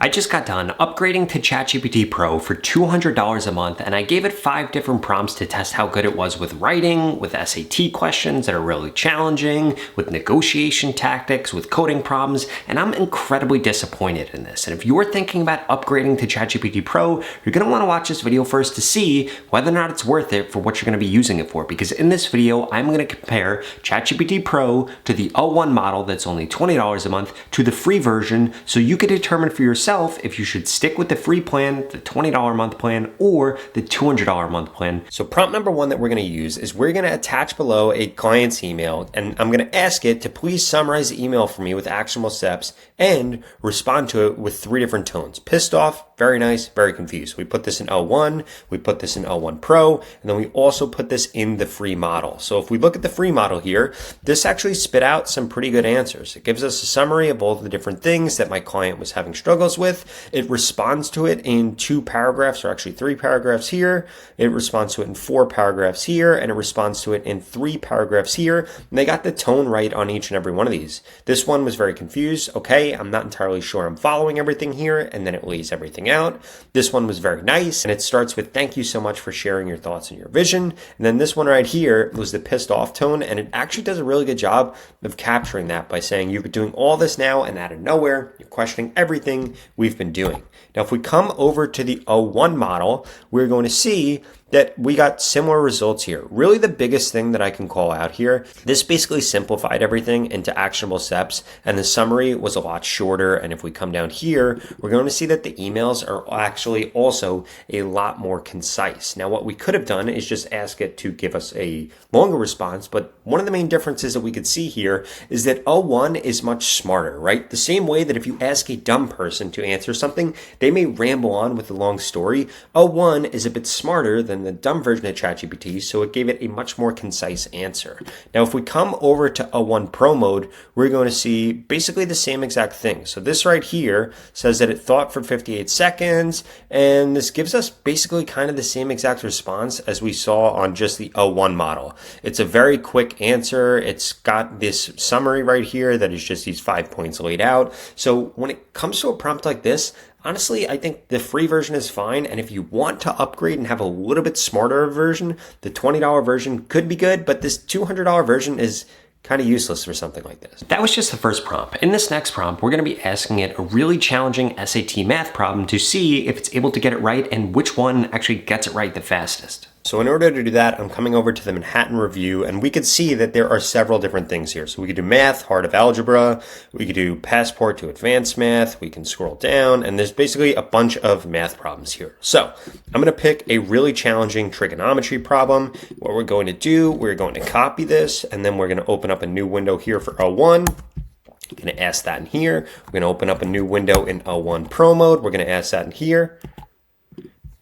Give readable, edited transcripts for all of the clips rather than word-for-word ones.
I just got done upgrading to ChatGPT Pro for $200 a month, and I gave it 5 different prompts to test how good it was with writing, with SAT questions that are really challenging, with negotiation tactics, with coding problems, and I'm incredibly disappointed in this. And if you're thinking about upgrading to ChatGPT Pro, you're gonna wanna watch this video first to see whether or not it's worth it for what you're gonna be using it for, because in this video, I'm gonna compare ChatGPT Pro to the O1 model that's only $20 a month to the free version, so you can determine for yourself if you should stick with the free plan, the $20 a month plan, or the $200 a month plan. So prompt number 1 that we're going to use is we're going to attach below a client's email, and I'm going to ask it to please summarize the email for me with actionable steps and respond to it with 3 different tones. Pissed off, very nice, very confused. We put this in O1, we put this in O1 Pro, and then we also put this in the free model. So if we look at the free model here, this actually spit out some pretty good answers. It gives us a summary of all the different things that my client was having struggles with. It responds to it in 2 paragraphs, or actually 3 paragraphs here. It responds to it in 4 paragraphs here, and it responds to it in 3 paragraphs here. And they got the tone right on each and every one of these. This one was very confused. Okay, I'm not entirely sure I'm following everything here, and then it lays everything out. This one was very nice, and it starts with thank you so much for sharing your thoughts and your vision. And then this one right here was the pissed off tone, and it actually does a really good job of capturing that by saying you've been doing all this now, and out of nowhere, you're questioning everything we've been doing. Now, if we come over to the O1 model, we're going to see that we got similar results here. Really the biggest thing that I can call out here, this basically simplified everything into actionable steps, and the summary was a lot shorter. And if we come down here, we're going to see that the emails are actually also a lot more concise. Now, what we could have done is just ask it to give us a longer response, but one of the main differences that we could see here is that O1 is much smarter, right? The same way that if you ask a dumb person to answer something, they may ramble on with a long story. O1 is a bit smarter than the dumb version of ChatGPT, so it gave it a much more concise answer. Now, if we come over to O1 Pro mode, we're going to see basically the same exact thing. So this right here says that it thought for 58 seconds, and this gives us basically kind of the same exact response as we saw on just the O1 model. It's a very quick answer. It's got this summary right here that is just these 5 points laid out. So when it comes to a prompt like this, honestly, I think the free version is fine, and if you want to upgrade and have a little bit smarter version, the $20 version could be good, but this $200 version is kind of useless for something like this. That was just the first prompt. In this next prompt, we're going to be asking it a really challenging SAT math problem to see if it's able to get it right and which one actually gets it right the fastest. So in order to do that, I'm coming over to the Manhattan Review, and we could see that there are several different things here. So we could do math, heart of algebra, we could do passport to advanced math, we can scroll down, and there's basically a bunch of math problems here. So I'm going to pick a really challenging trigonometry problem. What we're going to do, we're going to copy this, and then we're going to open up a new window here for O1. We're going to ask that in here. We're going to open up a new window in O1 Pro mode. We're going to ask that in here.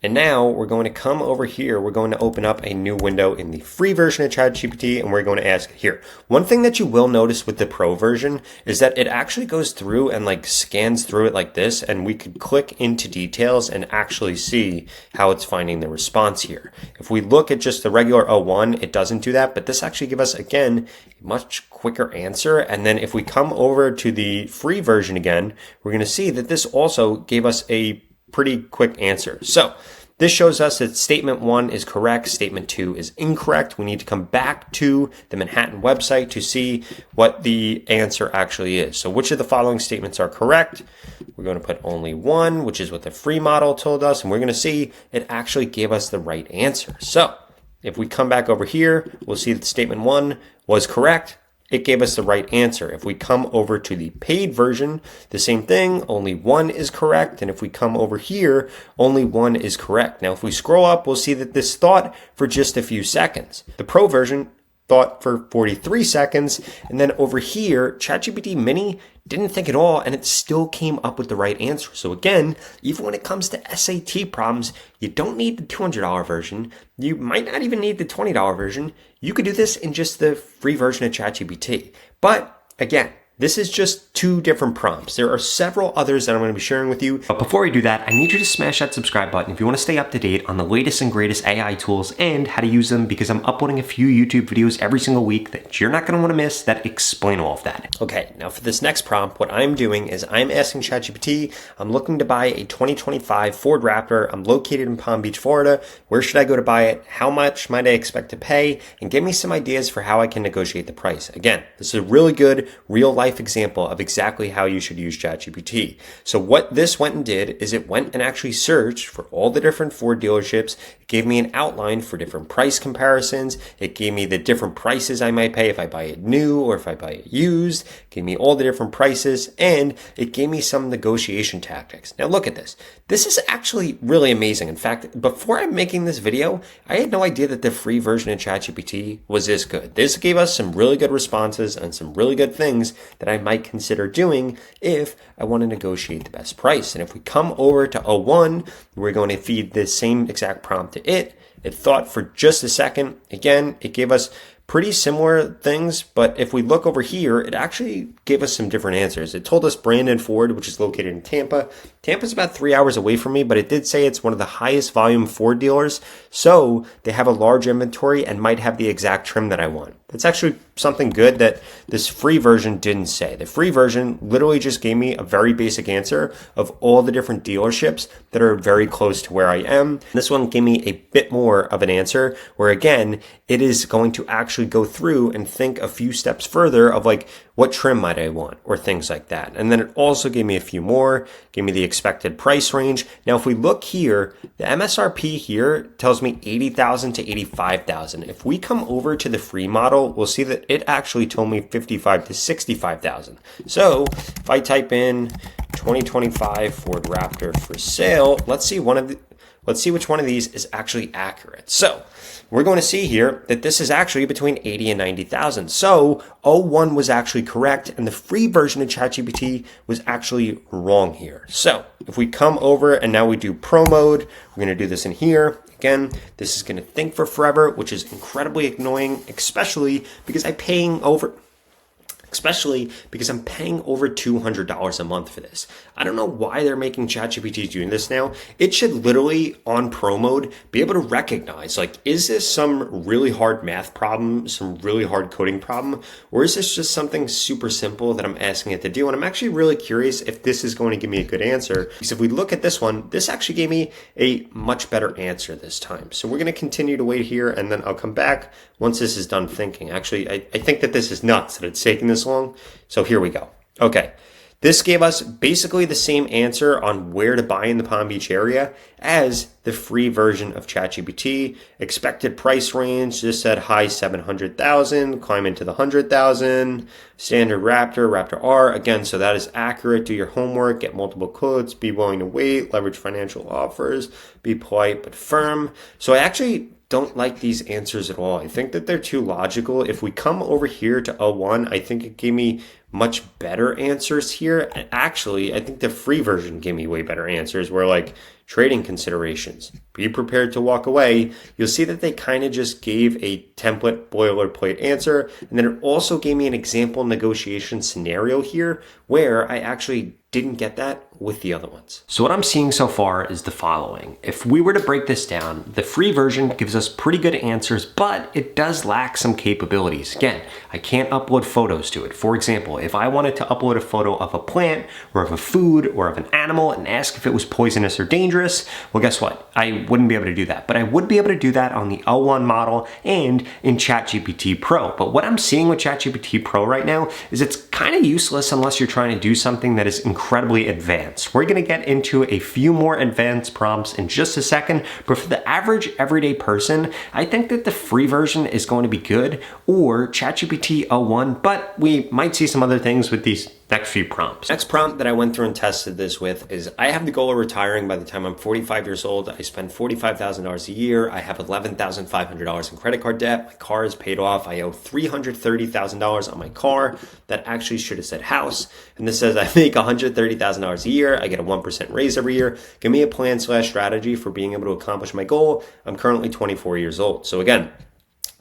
And now we're going to come over here. We're going to open up a new window in the free version of ChatGPT, and we're going to ask here. One thing that you will notice with the Pro version is that it actually goes through and like scans through it like this, and we could click into details and actually see how it's finding the response here. If we look at just the regular O1, it doesn't do that, but this actually gives us, again, a much quicker answer. And then if we come over to the free version again, we're going to see that this also gave us a pretty quick answer. So this shows us that statement 1 is correct, statement 2 is incorrect. We need to come back to the Manhattan website to see what the answer actually is. So which of the following statements are correct? We're going to put only 1, which is what the free model told us, and we're going to see it actually gave us the right answer. So if we come back over here, we'll see that statement 1 was correct. It gave us the right answer. If we come over to the paid version, the same thing, only 1 is correct. And if we come over here, only 1 is correct. Now, if we scroll up, we'll see that this thought for just a few seconds. The Pro version thought for 43 seconds. And then over here, ChatGPT Mini didn't think at all, and it still came up with the right answer. So again, even when it comes to SAT problems, you don't need the $200 version. You might not even need the $20 version. You could do this in just the free version of ChatGPT. But again, this is just 2 different prompts. There are several others that I'm going to be sharing with you. But before we do that, I need you to smash that subscribe button if you want to stay up to date on the latest and greatest AI tools and how to use them, because I'm uploading a few YouTube videos every single week that you're not going to want to miss that explain all of that. Okay, now for this next prompt, what I'm doing is I'm asking ChatGPT, I'm looking to buy a 2025 Ford Raptor. I'm located in Palm Beach, Florida. Where should I go to buy it? How much might I expect to pay? And give me some ideas for how I can negotiate the price. Again, this is a really good real life example of exactly how you should use ChatGPT. So what this went and did is it went and actually searched for all the different Ford dealerships. It gave me an outline for different price comparisons. It gave me the different prices I might pay if I buy it new or if I buy it used. It gave me all the different prices, and it gave me some negotiation tactics. Now look at this. This is actually really amazing. In fact, before I'm making this video, I had no idea that the free version of ChatGPT was this good. This gave us some really good responses and some really good things that I might consider doing if I want to negotiate the best price. And if we come over to O1, we're going to feed the same exact prompt to it. It thought for just a second. Again, it gave us pretty similar things, but if we look over here, it actually gave us some different answers. It told us Brandon Ford, which is located in Tampa. Tampa's about 3 hours away from me, but it did say it's one of the highest volume Ford dealers, so they have a large inventory and might have the exact trim that I want. That's actually something good that this free version didn't say. The free version literally just gave me a very basic answer of all the different dealerships that are very close to where I am. This one gave me a bit more of an answer where, again, it is going to actually go through and think a few steps further of like, what trim might I want or things like that. And then it also gave me a few more, gave me the expected price range. Now, if we look here, the MSRP here tells me 80,000 to 85,000. If we come over to the free model, we'll see that it actually told me 55 to 65,000. So if I type in 2025 Ford Raptor for sale, let's see which one of these is actually accurate. So we're going to see here that this is actually between 80 and 90,000. So O1 was actually correct, and the free version of ChatGPT was actually wrong here. So if we come over and now we do Pro mode, we're going to do this in here. Again, this is going to think for forever, which is incredibly annoying, especially because I'm paying over $200 a month for this. I don't know why they're making ChatGPT doing this now. It should literally, on Pro mode, be able to recognize, like, is this some really hard math problem, some really hard coding problem, or is this just something super simple that I'm asking it to do? And I'm actually really curious if this is going to give me a good answer, because if we look at this one, this actually gave me a much better answer this time. So we're going to continue to wait here, and then I'll come back once this is done thinking. Actually, I think that this is nuts that it's taking this long. So here we go. Okay. This gave us basically the same answer on where to buy in the Palm Beach area as the free version of ChatGPT. Expected price range just said high 700,000, climb into the 100,000. Standard Raptor, Raptor R. Again, so that is accurate. Do your homework, get multiple quotes, be willing to wait, leverage financial offers, be polite but firm. So I actually don't like these answers at all. I think that they're too logical. If we come over here to O1, I think it gave me much better answers here. And actually, I think the free version gave me way better answers where like trading considerations, be prepared to walk away. You'll see that they kind of just gave a template boilerplate answer. And then it also gave me an example negotiation scenario here where I actually didn't get that with the other ones. So what I'm seeing so far is the following. If we were to break this down, the free version gives us pretty good answers, but it does lack some capabilities. Again, I can't upload photos to it. For example, if I wanted to upload a photo of a plant or of a food or of an animal and ask if it was poisonous or dangerous, well, guess what? I wouldn't be able to do that, but I would be able to do that on the O1 model and in ChatGPT Pro. But what I'm seeing with ChatGPT Pro right now is it's kind of useless unless you're trying to do something that is incredibly advanced. We're going to get into a few more advanced prompts in just a second, but for the average everyday person, I think that the free version is going to be good, or ChatGPT O1, but we might see some other things with these next few prompts. Next prompt that I went through and tested this with is I have the goal of retiring by the time I'm 45 years old. I spend $45,000 a year. I have $11,500 in credit card debt. My car is paid off. I owe $330,000 on my car. That actually should have said house. And this says I make $130,000 a year. I get a 1% raise every year. Give me a plan/strategy for being able to accomplish my goal. I'm currently 24 years old. So again,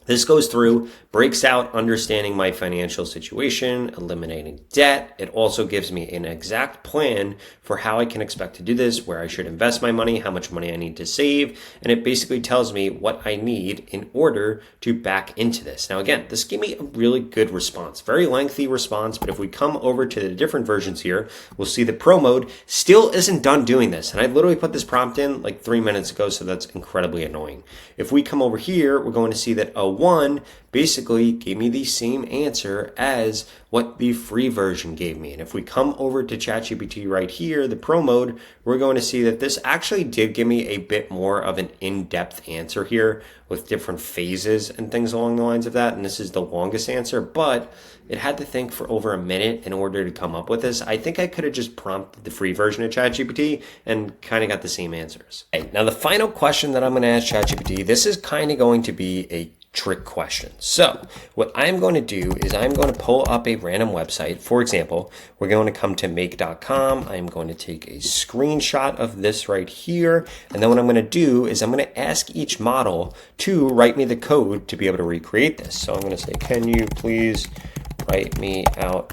This goes through, breaks out understanding my financial situation, eliminating debt. It also gives me an exact plan for how I can expect to do this, where I should invest my money, how much money I need to save, and it basically tells me what I need in order to back into this. Now again, this gave me a really good response, very lengthy response, but if we come over to the different versions here, we'll see that Pro mode still isn't done doing this. And I literally put this prompt in like 3 minutes ago, so that's incredibly annoying. If we come over here, we're going to see that 01 basically gave me the same answer as what the free version gave me. And if we come over to ChatGPT right here, the Pro mode, we're going to see that this actually did give me a bit more of an in-depth answer here with different phases and things along the lines of that. And this is the longest answer, but it had to think for over a minute in order to come up with this. I think I could have just prompted the free version of ChatGPT and kind of got the same answers. Okay, now the final question that I'm going to ask ChatGPT, this is kind of going to be a trick question. So what I'm going to do is I'm going to pull up a random website. For example, we're going to come to make.com. I'm going to take a screenshot of this right here. And then what I'm going to do is I'm going to ask each model to write me the code to be able to recreate this. So I'm going to say, can you please write me out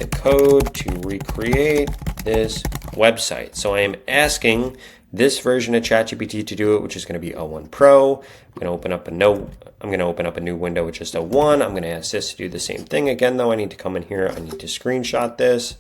the code to recreate this website? So I am asking this version of ChatGPT to do it, which is going to be 01 Pro. I'm going to open up a new window with just 01. I'm going to ask this to do the same thing. Again, though, I need to come in here. I need to screenshot this.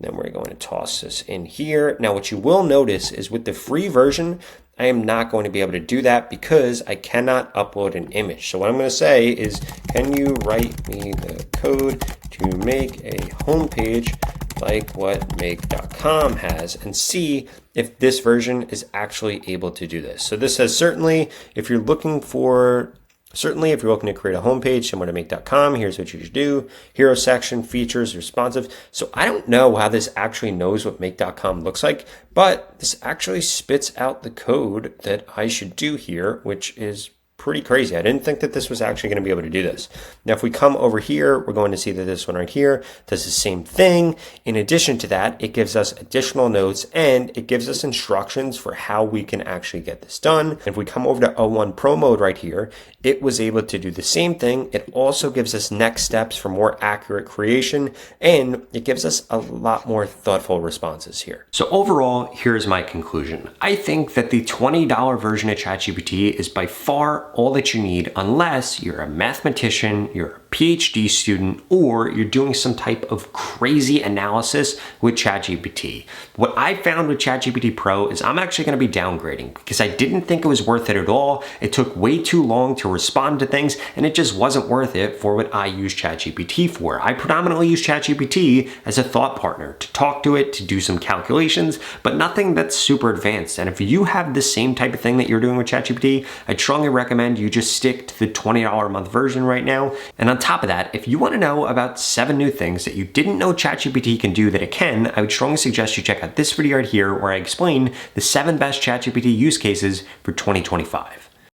Then we're going to toss this in here. Now, what you will notice is with the free version, I am not going to be able to do that because I cannot upload an image. So what I'm going to say is, can you write me the code to make a homepage like what make.com has, and see if this version is actually able to do this. So this says certainly if you're looking to create a homepage similar to make.com, here's what you should do. Hero section, features, responsive. So I don't know how this actually knows what make.com looks like, but this actually spits out the code that I should do here, which is pretty crazy. I didn't think that this was actually going to be able to do this. Now, if we come over here, we're going to see that this one right here does the same thing. In addition to that, it gives us additional notes and it gives us instructions for how we can actually get this done. If we come over to 01 Pro mode right here, it was able to do the same thing. It also gives us next steps for more accurate creation, and it gives us a lot more thoughtful responses here. So overall, here's my conclusion. I think that the $20 version of ChatGPT is by far all that you need unless you're a mathematician, you're a PhD student, or you're doing some type of crazy analysis with ChatGPT. What I found with ChatGPT Pro is I'm actually going to be downgrading because I didn't think it was worth it at all. It took way too long to respond to things, and it just wasn't worth it for what I use ChatGPT for. I predominantly use ChatGPT as a thought partner, to talk to it, to do some calculations, but nothing that's super advanced. And if you have the same type of thing that you're doing with ChatGPT, I'd strongly recommend you just stick to the $20 a month version right now. And on top of that, if you want to know about 7 new things that you didn't know ChatGPT can do that it can, I would strongly suggest you check out this video right here where I explain the 7 best ChatGPT use cases for 2025.